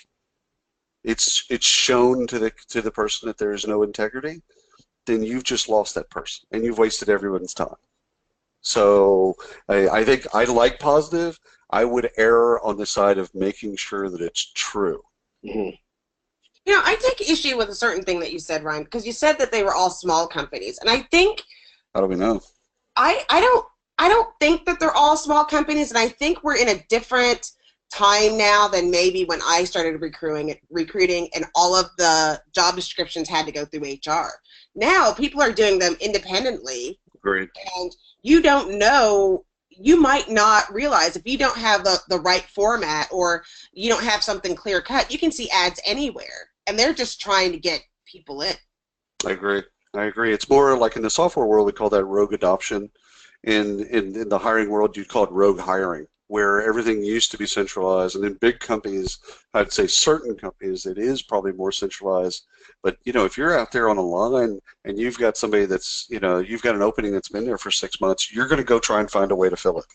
it's shown to the person that there is no integrity, then you've just lost that person and you've wasted everyone's time. So I think I like positive. I would err on the side of making sure that it's true. Mhm. I take issue with a certain thing that you said, Ryan, because you said that they were all small companies, and I think How do we know? I don't think that they're all small companies, and I think we're in a different time now than maybe when I started recruiting, and all of the job descriptions had to go through HR. Now people are doing them independently, Agreed. and you don't know. You might not realize if you don't have the right format or you don't have something clear cut, you can see ads anywhere, and they're just trying to get people in. I agree. I agree. It's more like in the software world, we call that rogue adoption. In the hiring world, you'd call it rogue hiring, where everything used to be centralized. And in big companies, I'd say certain companies, it is probably more centralized. But, if you're out there on a line and you've got somebody that's, you've got an opening that's been there for 6 months, you're going to go try and find a way to fill it.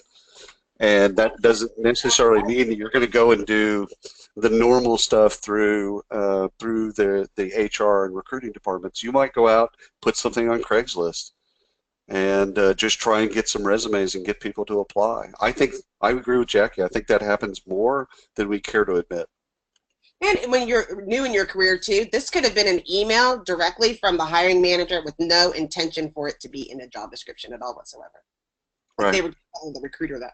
And that doesn't necessarily mean that you're going to go and do the normal stuff through the HR and recruiting departments. You might go out, put something on Craigslist, and just try and get some resumes and get people to apply. I agree with Jackie. I think that happens more than we care to admit. And when you're new in your career too, this could have been an email directly from the hiring manager with no intention for it to be in a job description at all whatsoever. Like Right. they were telling the recruiter that.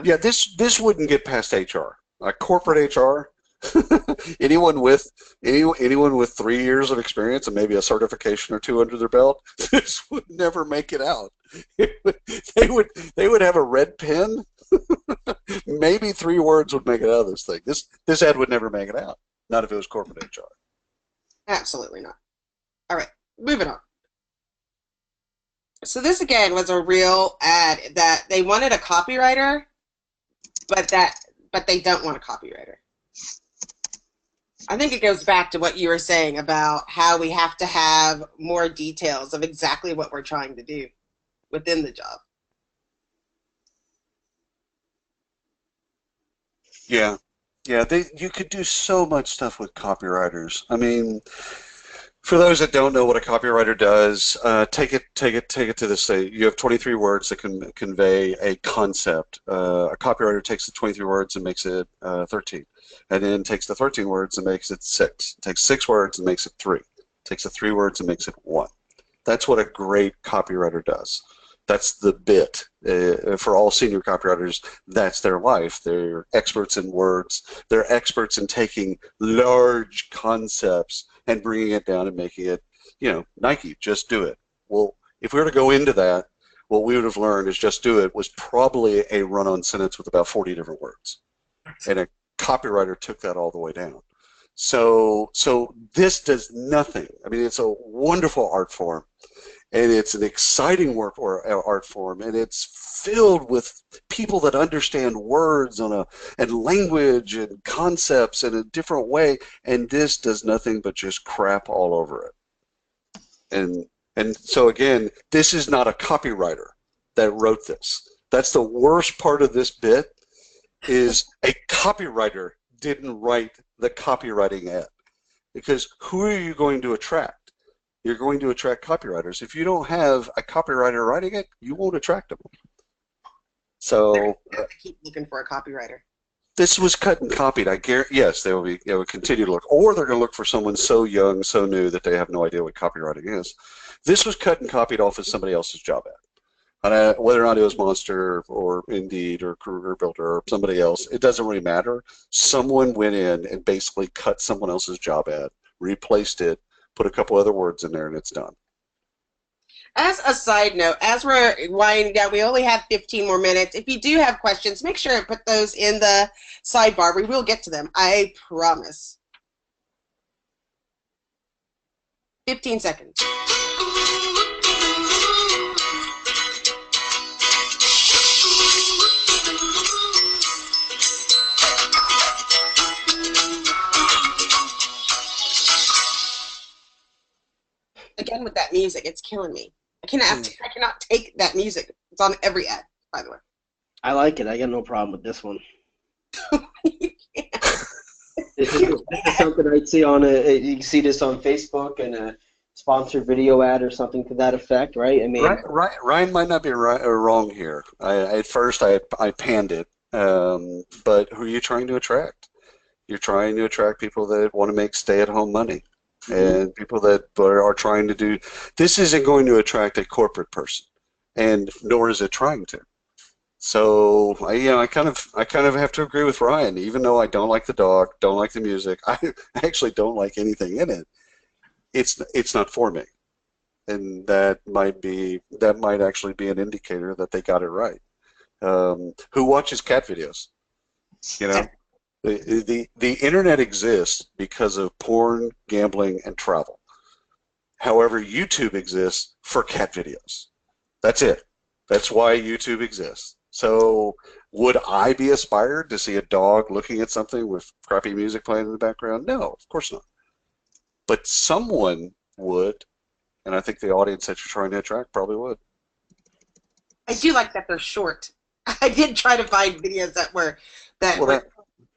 Yeah, this wouldn't get past HR. Corporate HR, anyone with 3 years of experience and maybe a certification or two under their belt, this would never make it out. They would have a red pen. Maybe 3 words would make it out of this thing. This ad would never make it out. Not if it was corporate HR. Absolutely not. All right, moving on. So this again was a real ad that they wanted a copywriter, but they don't want a copywriter. I think it goes back to what you were saying about how we have to have more details of exactly what we're trying to do within the job. Yeah, yeah. You could do so much stuff with copywriters. I mean, for those that don't know what a copywriter does, take it to the state. You have 23 words that can convey a concept. A copywriter takes the 23 words and makes it 13, and then takes the 13 words and makes it 6. Takes 6 words and makes it 3. Takes the 3 words and makes it 1. That's what a great copywriter does. That's the bit. For all senior copywriters, that's their life. They're experts in words. They're experts in taking large concepts and bringing it down and making it, Nike, just do it. Well, if we were to go into that, what we would have learned is just do it was probably a run-on sentence with about 40 different words. And a copywriter took that all the way down. So this does nothing. I mean, it's a wonderful art form, and it's an exciting work or art form, and it's filled with people that understand words and language and concepts in a different way, and this does nothing but just crap all over it. And And so again, this is not a copywriter that wrote this. That's the worst part of this bit, is a copywriter didn't write the copywriting ad. Because who are you going to attract? You're going to attract copywriters. If you don't have a copywriter writing it, you won't attract them. So I keep looking for a copywriter. this was cut and copied. I guarantee, yes, they will continue to look, or they're going to look for someone so young, so new that they have no idea what copywriting is. This was cut and copied off of somebody else's job ad. And whether or not it was Monster or Indeed or Career Builder or somebody else, it doesn't really matter. Someone went in and basically cut someone else's job ad, replaced it, put a couple other words in there, and it's done. As a side note, as we're winding down, we only have 15 more minutes. If you do have questions, make sure to put those in the sidebar. We will get to them, I promise. 15 seconds. Again with that music, it's killing me. I cannot take that music. It's on every ad, by the way. I like it. I got no problem with this one. This is something I'd see on you can see this on Facebook and a sponsored video ad or something to that effect, right? I mean, Ryan might not be wrong here. At first, I panned it, but who are you trying to attract? You're trying to attract people that want to make stay-at-home money. And people that are trying to do this isn't going to attract a corporate person, and nor is it trying to. So I kind of have to agree with Ryan. Even though I don't like the dog, don't like the music, I actually don't like anything in it. It's not for me, and that might actually be an indicator that they got it right. Who watches cat videos? You know. The internet exists because of porn, gambling, and travel. However, YouTube exists for cat videos. That's it. That's why YouTube exists. So would I be inspired to see a dog looking at something with crappy music playing in the background? No, of course not. But someone would, and I think the audience that you're trying to attract probably would. I do like that they're short. I did try to find videos that were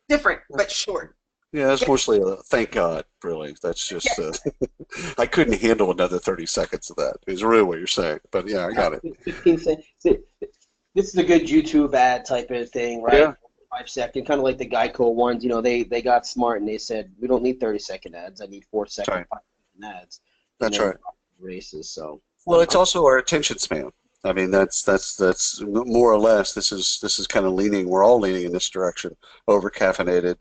different but short. Yeah, that's mostly a thank God, really. That's just, I couldn't handle another 30 seconds of that, is really what you're saying. But yeah, I got it. 15 seconds. This is a good YouTube ad type of thing, right? Yeah. 5 second, kind of like the Geico ones. You know, they got smart and they said, we don't need 30-second ads. I need 4-second, 5-second ads. That's right. Races, so. Well, it's also our attention span. I mean, that's more or less. This is kind of leaning. We're all leaning in this direction, over caffeinated,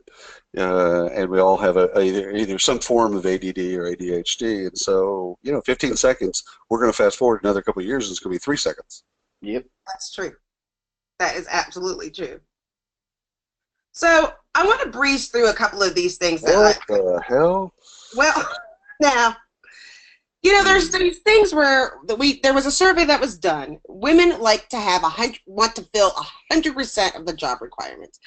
and we all have either some form of ADD or ADHD. And so, 15 seconds. We're going to fast forward another couple of years, and it's going to be 3 seconds. Yep, that's true. That is absolutely true. So I want to breeze through a couple of these things. What the hell? Well, now. There's these things where there was a survey that was done. Women like to want to fill 100% of the job requirements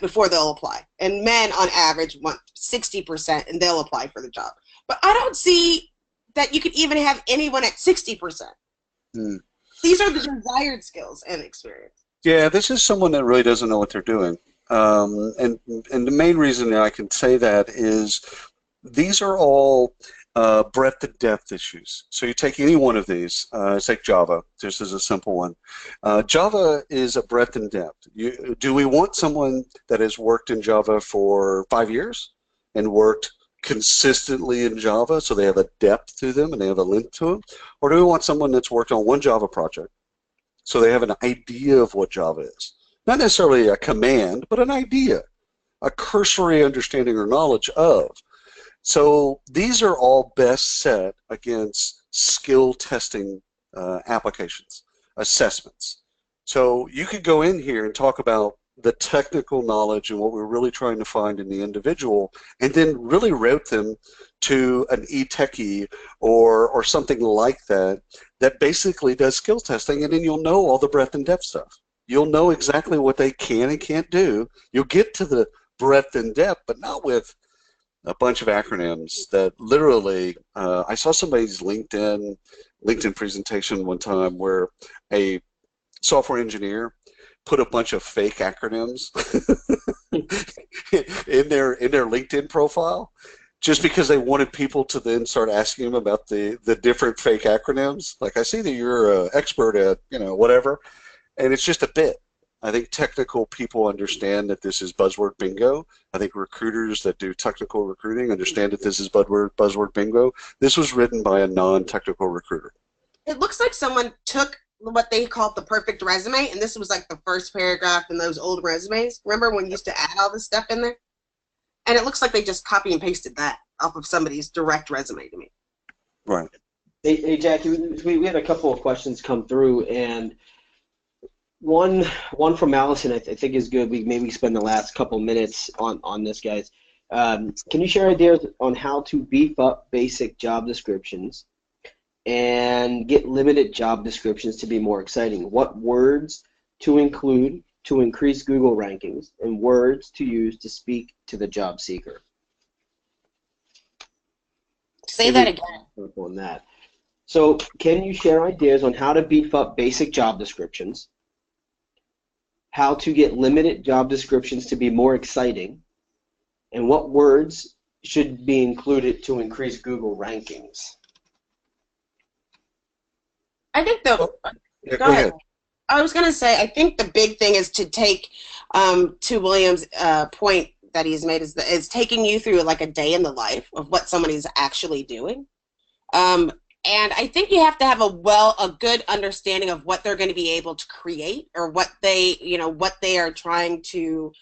before they'll apply, and men on average want 60%, and they'll apply for the job. But I don't see that you could even have anyone at 60%. These are the desired skills and experience. Yeah, this is someone that really doesn't know what they're doing, and the main reason I can say that is these are all breadth and depth issues. So you take any one of these, take Java, just as a simple one. Java is a breadth and depth. Do we want someone that has worked in Java for 5 years and worked consistently in Java, so they have a depth to them and they have a length to them? Or do we want someone that's worked on one Java project, so they have an idea of what Java is? Not necessarily a command, but an idea, a cursory understanding or knowledge of. So these are all best set against skill testing applications, assessments. So you could go in here and talk about the technical knowledge and what we're really trying to find in the individual, and then really route them to an e-techie or something like that basically does skill testing, and then you'll know all the breadth and depth stuff. You'll know exactly what they can and can't do. You'll get to the breadth and depth, but not with a bunch of acronyms that literally, I saw somebody's LinkedIn presentation one time where a software engineer put a bunch of fake acronyms in their LinkedIn profile, just because they wanted people to then start asking him about the different fake acronyms. Like, I see that you're an expert at, whatever, and it's just a bit. I think technical people understand that this is buzzword bingo. I think recruiters that do technical recruiting understand that this is buzzword bingo. This was written by a non-technical recruiter. It looks like someone took what they called the perfect resume, and this was like the first paragraph in those old resumes. Remember when you used to add all this stuff in there? And it looks like they just copy and pasted that off of somebody's direct resume to me. Right. Hey Jackie, we had a couple of questions come through, and one from Allison I think is good. We maybe spend the last couple minutes on this, guys. Can you share ideas on how to beef up basic job descriptions and get limited job descriptions to be more exciting? What words to include to increase Google rankings, and words to use to speak to the job seeker? Say that again. On that. So, can you share ideas on how to beef up basic job descriptions, how to get limited job descriptions to be more exciting, and what words should be included to increase Google rankings? I think the go ahead. I was going to say, I think the big thing is to take to William's point that he's made is taking you through like a day in the life of what somebody's actually doing. And I think you have to have a good understanding of what they're going to be able to create, or what they are trying to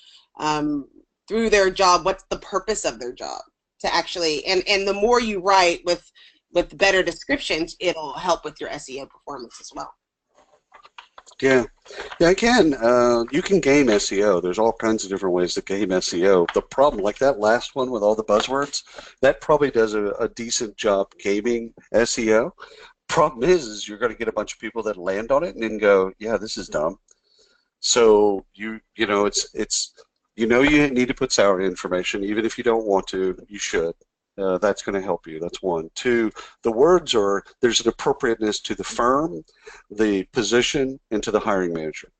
through their job. What's the purpose of their job to actually? And the more you write with better descriptions, it'll help with your SEO performance as well. Yeah, again, you can game SEO. There's all kinds of different ways to game SEO. The problem, like that last one with all the buzzwords, that probably does a decent job gaming SEO. Problem is you're going to get a bunch of people that land on it and then go, yeah, this is dumb. So you need to put salary information, even if you don't want to, you should. That's going to help you. That's one. Two, the words there's an appropriateness to the firm, the position, and to the hiring manager.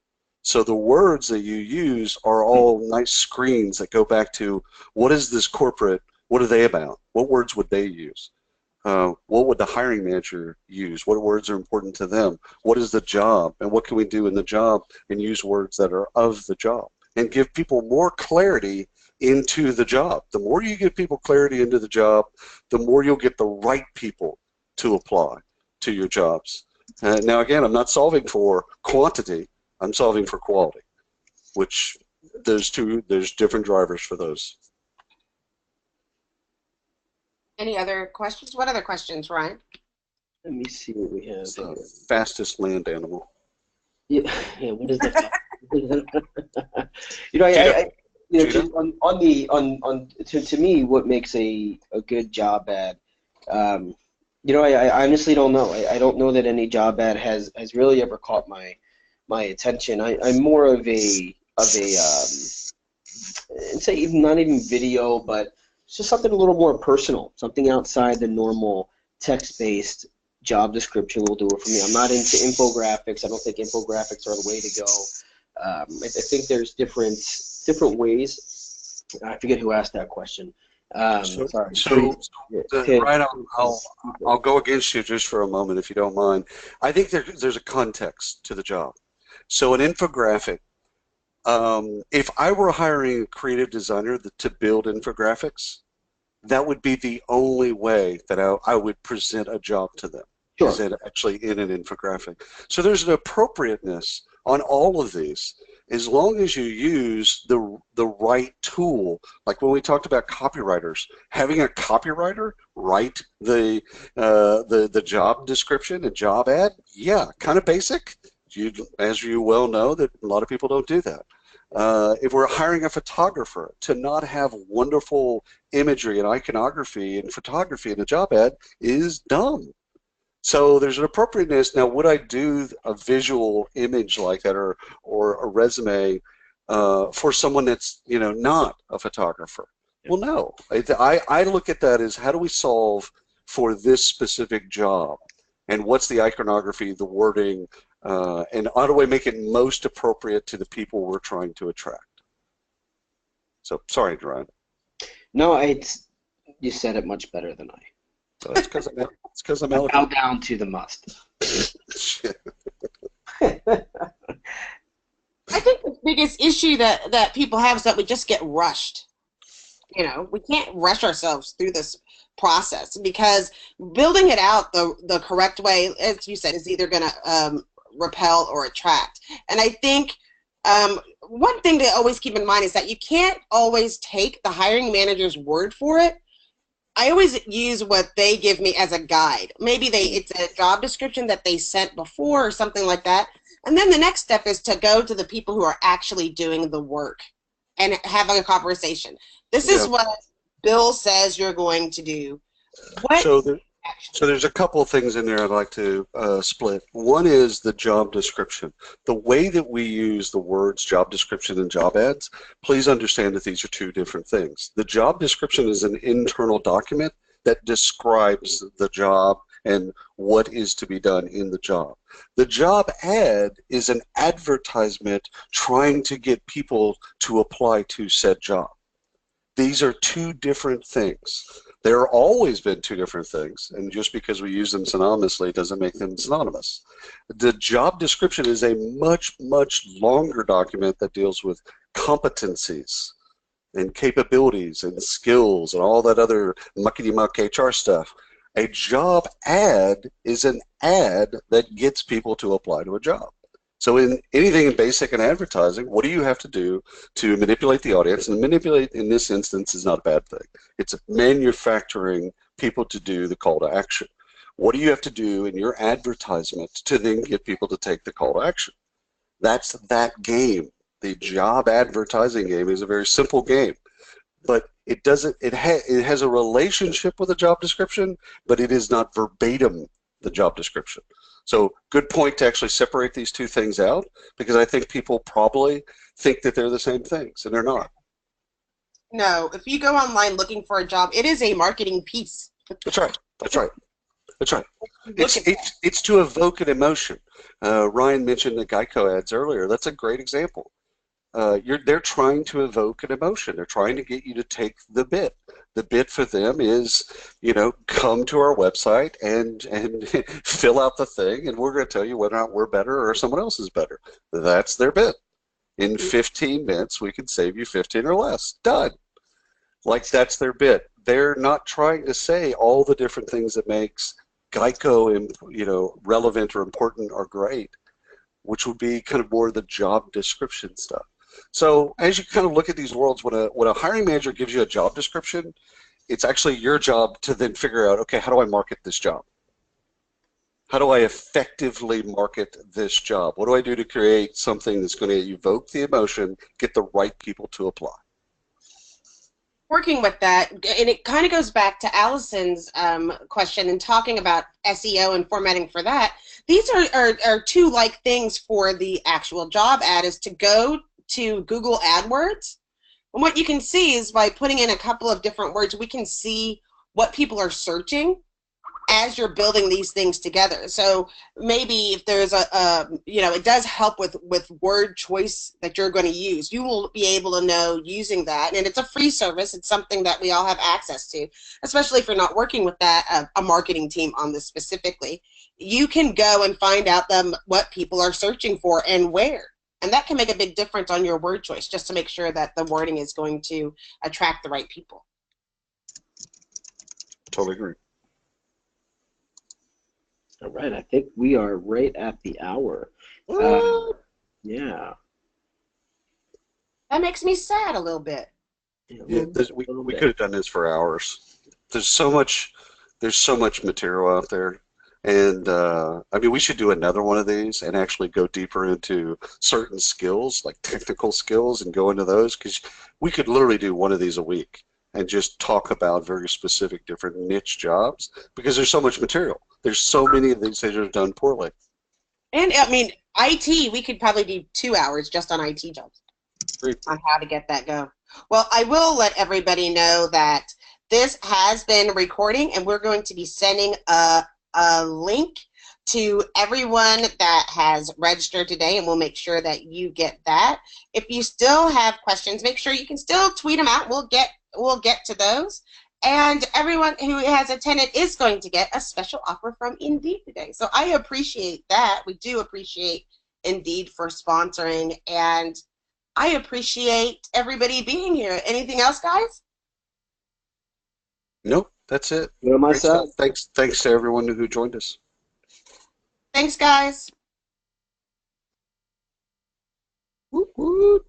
So the words that you use are all nice screens that go back to what is this corporate, what are they about? What words would they use? What would the hiring manager use? What words are important to them? What is the job? And what can we do in the job and use words that are of the job and give people more clarity into the job. The more you give people clarity into the job, the more you'll get the right people to apply to your jobs. Now, again, I'm not solving for quantity. I'm solving for quality, which there's different drivers for those. Any other questions? What other questions, Ryan? Let me see what we have. It's the fastest land animal. Yeah, what is that? To me, what makes a good job ad, I honestly don't know. I don't know that any job ad has really ever caught my attention. I'm more of a say not even video, but it's just something a little more personal, something outside the normal text-based job description will do it for me. I'm not into infographics. I don't think infographics are the way to go. I think there's different ways. I forget who asked that question. Sorry. Ryan, I'll go against you just for a moment, if you don't mind. I think there's a context to the job. So an infographic, if I were hiring a creative designer to build infographics, that would be the only way that I would present a job to them. Sure. Is it actually in an infographic? So there's an appropriateness on all of these, as long as you use the right tool. Like when we talked about copywriters, having a copywriter write the job description and job ad, yeah, kind of basic. As you well know, that a lot of people don't do that. If we're hiring a photographer, to not have wonderful imagery and iconography and photography in a job ad is dumb. So there's an appropriateness. Now, would I do a visual image like that or a resume for someone that's not a photographer? Well, no. I look at that as how do we solve for this specific job, and what's the iconography, the wording, and how do I make it most appropriate to the people we're trying to attract? So, sorry, Ryan. No, you said it much better than I. So it's because I'm I bow eloquent. down to the must. I think the biggest issue that people have is that we just get rushed. You know, we can't rush ourselves through this process because building it out the correct way, as you said, is either going to repel or attract. And I think one thing to always keep in mind is that you can't always take the hiring manager's word for it. I always use what they give me as a guide. Maybe it's a job description that they sent before or something like that. And then the next step is to go to the people who are actually doing the work and having a conversation. This is what Bill says you're going to do. So there's a couple of things in there I'd like to split. One is the job description. The way that we use the words job description and job ads, please understand that these are two different things. The job description is an internal document that describes the job and what is to be done in the job. The job ad is an advertisement trying to get people to apply to said job. These are two different things. There have always been two different things, and just because we use them synonymously doesn't make them synonymous. The job description is a much, much longer document that deals with competencies and capabilities and skills and all that other muckety-muck HR stuff. A job ad is an ad that gets people to apply to a job. So in anything in basic in advertising, what do you have to do to manipulate the audience? And manipulate in this instance is not a bad thing. It's manufacturing people to do the call to action. What do you have to do in your advertisement to then get people to take the call to action? That's that game. The job advertising game is a very simple game, but it doesn't. It has a relationship with the job description, but it is not verbatim the job description. So good point to actually separate these two things out, because I think people probably think that they're the same things, and they're not. No, if you go online looking for a job, it is a marketing piece. That's right. That's right. That's right. It's to evoke an emotion. Ryan mentioned the Geico ads earlier. That's a great example. They're trying to evoke an emotion. They're trying to get you to take the bit. The bit for them is, come to our website and fill out the thing, and we're going to tell you whether or not we're better or someone else is better. That's their bit. In 15 minutes, we can save you 15 or less. Done. Like, that's their bit. They're not trying to say all the different things that makes Geico, relevant or important or great, which would be kind of more the job description stuff. So as you kind of look at these worlds, when a hiring manager gives you a job description, it's actually your job to then figure out, okay, how do I market this job? How do I effectively market this job? What do I do to create something that's going to evoke the emotion, get the right people to apply? Working with that, and it kind of goes back to Allison's question and talking about SEO and formatting for that. These are two things for the actual job ad, is to go to Google AdWords. And what you can see is by putting in a couple of different words, we can see what people are searching as you're building these things together. So maybe if there's it does help with word choice that you're going to use. You will be able to know using that, and it's a free service. It's something that we all have access to, especially if you're not working with a marketing team on this specifically. You can go and find out what people are searching for and where. And that can make a big difference on your word choice, just to make sure that the wording is going to attract the right people. Totally agree. All right, I think we are right at the hour. Yeah. That makes me sad a little bit. Yeah, we could have done this for hours. There's so much material out there. And we should do another one of these and actually go deeper into certain skills, like technical skills, and go into those, because we could literally do one of these a week and just talk about very specific different niche jobs, because there's so much material. There's so many of these that are done poorly. And IT, we could probably do 2 hours just on IT jobs. on how to get that go. Well, I will let everybody know that this has been recording, and we're going to be sending a link to everyone that has registered today, and we'll make sure that you get that. If you still have questions, make sure you can still tweet them out. We'll get to those. And everyone who has attended is going to get a special offer from Indeed today. So I appreciate that. We do appreciate Indeed for sponsoring, and I appreciate everybody being here. Anything else, guys? Nope, that's it. Go Great stuff. myself. Thanks to everyone who joined us. Thanks, guys. Woot, woot.